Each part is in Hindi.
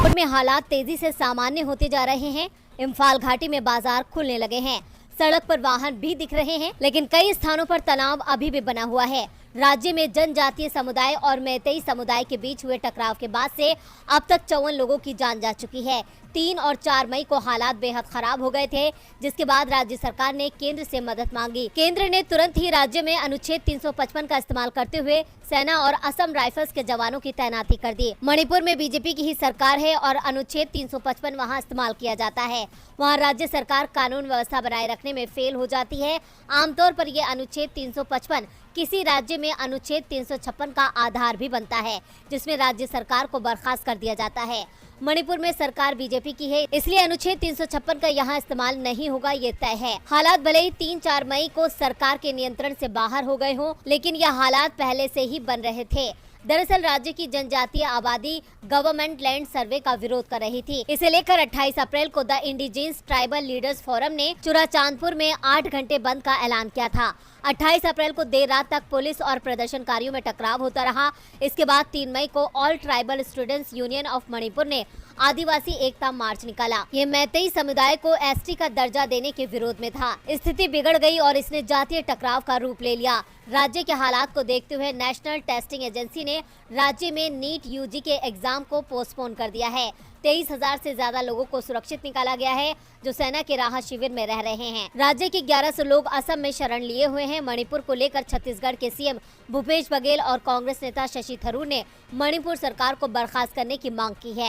मणिपुर में हालात तेजी से सामान्य होते जा रहे हैं। इम्फाल घाटी में बाजार खुलने लगे हैं, सड़क पर वाहन भी दिख रहे हैं, लेकिन कई स्थानों पर तनाव अभी भी बना हुआ है। राज्य में जनजातीय समुदाय और मैतेई समुदाय के बीच हुए टकराव के बाद से अब तक 54 लोगों की जान जा चुकी है। 3 और 4 मई को हालात बेहद खराब हो गए थे, जिसके बाद राज्य सरकार ने केंद्र से मदद मांगी। केंद्र ने तुरंत ही राज्य में अनुच्छेद 355 का इस्तेमाल करते हुए सेना और असम राइफल्स के जवानों की तैनाती कर दी। मणिपुर में बीजेपी की ही सरकार है और अनुच्छेद 355 वहां इस्तेमाल किया जाता है। वहां राज्य सरकार कानून व्यवस्था बनाए रखने में फेल हो जाती है। आमतौर पर यह अनुच्छेद 355 किसी राज्य में अनुच्छेद 356 का आधार भी बनता है, जिसमें राज्य सरकार को बर्खास्त कर दिया जाता है। मणिपुर में सरकार बीजेपी की है, इसलिए अनुच्छेद 356 का यहाँ इस्तेमाल नहीं होगा, ये तय है। हालात भले ही 3-4 मई को सरकार के नियंत्रण से बाहर हो गए हों, लेकिन यह हालात पहले से ही बन रहे थे। दरअसल राज्य की जनजातीय आबादी गवर्नमेंट लैंड सर्वे का विरोध कर रही थी। इसे लेकर 28 अप्रैल को the indigenous tribal leaders forum ने चुराचांदपुर में 8 घंटे बंद का ऐलान किया था। 28 अप्रैल को देर रात तक पुलिस और प्रदर्शनकारियों में टकराव होता रहा। इसके बाद 3 मई को all tribal students union of Manipur ने आदिवासी एकता मार्च निकाला। ये मैतेई समुदाय को एसटी का दर्जा देने के विरोध में था। स्थिति बिगड़ गई और इसने जातीय टकराव का रूप ले लिया। राज्य के हालात को देखते हुए नेशनल टेस्टिंग एजेंसी ने राज्य में नीट यूजी के एग्जाम को पोस्टपोन कर दिया है। 23,000 से ज्यादा लोगों को सुरक्षित निकाला गया है, जो सेना के राहत शिविर में रह रहे हैं। राज्य के 1100 लोग असम में शरण लिए हुए हैं। मणिपुर को लेकर छत्तीसगढ़ के सीएम भूपेश बघेल और कांग्रेस नेता शशि थरूर ने मणिपुर सरकार को बर्खास्त करने की मांग की है।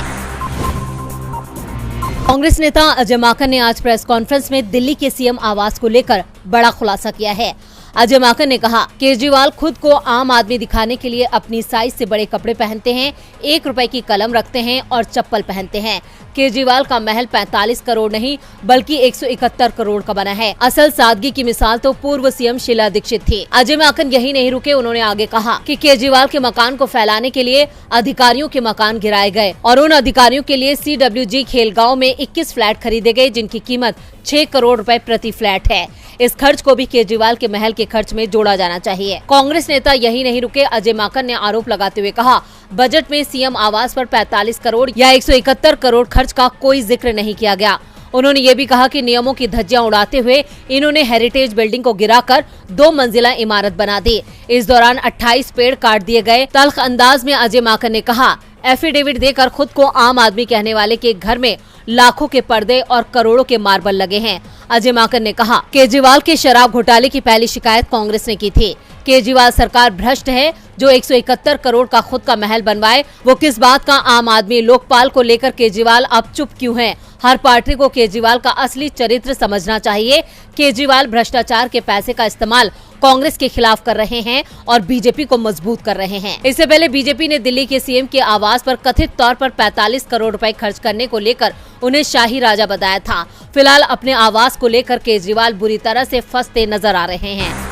कांग्रेस नेता अजय माकन ने आज प्रेस कॉन्फ्रेंस में दिल्ली के सीएम आवास को लेकर बड़ा खुलासा किया है। अजय माकन ने कहा, केजरीवाल खुद को आम आदमी दिखाने के लिए अपनी साइज से बड़े कपड़े पहनते हैं, 1 रुपए की कलम रखते हैं और चप्पल पहनते हैं। केजरीवाल का महल 45 करोड़ नहीं बल्कि 171 करोड़ का बना है। असल सादगी की मिसाल तो पूर्व सीएम शीला दीक्षित थी। अजय माकन यही नहीं रुके, उन्होंने आगे कहा कि केजरीवाल के मकान को फैलाने के लिए अधिकारियों के मकान गिराए गए और उन अधिकारियों के लिए CWG खेलगांव में 21 फ्लैट खरीदे गए, जिनकी कीमत 6 करोड़ रुपए प्रति फ्लैट है। इस खर्च को भी केजरीवाल के महल के खर्च में जोड़ा जाना चाहिए। कांग्रेस नेता यही नहीं रुके, अजय माकन ने आरोप लगाते हुए कहा, बजट में सीएम आवास पर 45 करोड़ या 171 करोड़ खर्च का कोई जिक्र नहीं किया गया। उन्होंने ये भी कहा कि नियमों की धज्जियां उड़ाते हुए इन्होंने हेरिटेज बिल्डिंग को गिराकर 2 मंजिला इमारत बना दी। इस दौरान 28 पेड़ काट दिए गए। तल्ख अंदाज में अजय माकन ने कहा, एफिडेविट देकर खुद को आम आदमी कहने वाले के घर में लाखों के पर्दे और करोड़ों के मार्बल लगे हैं। अजय माकन ने कहा, केजरीवाल के शराब घोटाले की पहली शिकायत कांग्रेस ने की थी। केजरीवाल सरकार भ्रष्ट है, जो 171 करोड़ का खुद का महल बनवाए। वो किस बात का आम आदमी? लोकपाल को लेकर केजरीवाल अब चुप क्यों हैं? हर पार्टी को केजरीवाल का असली चरित्र समझना चाहिए। केजरीवाल भ्रष्टाचार के पैसे का इस्तेमाल कांग्रेस के खिलाफ कर रहे हैं और बीजेपी को मजबूत कर रहे हैं। इससे पहले बीजेपी ने दिल्ली के सीएम के आवास पर कथित तौर पर 45 करोड़ रुपए खर्च करने को लेकर उन्हें शाही राजा बताया था। फिलहाल अपने आवास को लेकर केजरीवाल बुरी तरह से फंसते नजर आ रहे हैं।